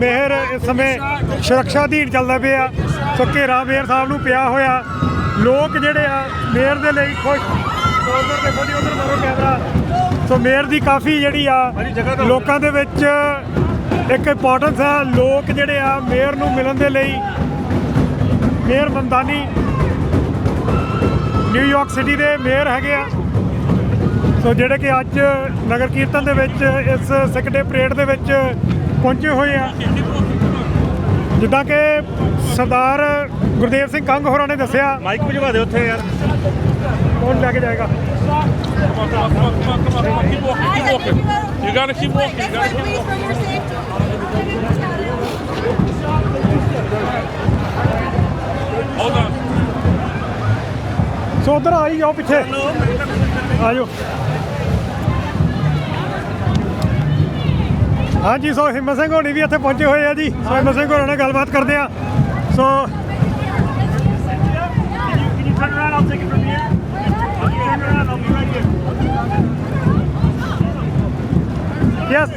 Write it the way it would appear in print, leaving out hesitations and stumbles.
Mayor इस समय सुरक्षा अधीन चलता पे आ। सो घेरा मेयर साहब नूं पिया होया। लोग जिहड़े आ मेयर दे लई खुश। उधर देखो जी, उधर मारो कैमरा। सो मेयर दी काफ़ी जिहड़ी आ लोकां दे विच एक इंपॉर्टेंस है। लोग जिहड़े आ मेयर नूं मिलण दे लई, मेयर ममदानी न्यूयॉर्क सिटी दे मेयर हैगे आ। सो जिहड़े कि अज नगर कीर्तन दे विच इस सिख डे परेड दे विच पहुंचे हुए हैं। जिद्दां कि सरदार गुरदेव सिंह कंग होरां ने दस्सिया। माइक भिजवा दे उत्थे यार, कौन लैके जाएगा? You gotta keep walking. You gotta keep walking. Hold on. सो उधर आ ही जाओ, पिछे आ जाओ। हाँ जी, सो हिम्मत सिंह होनी भी इत्थे पहुंचे हुए हैं जी। सो हिम्मत सिंह होरां नाल गलबात करते हैं। So yes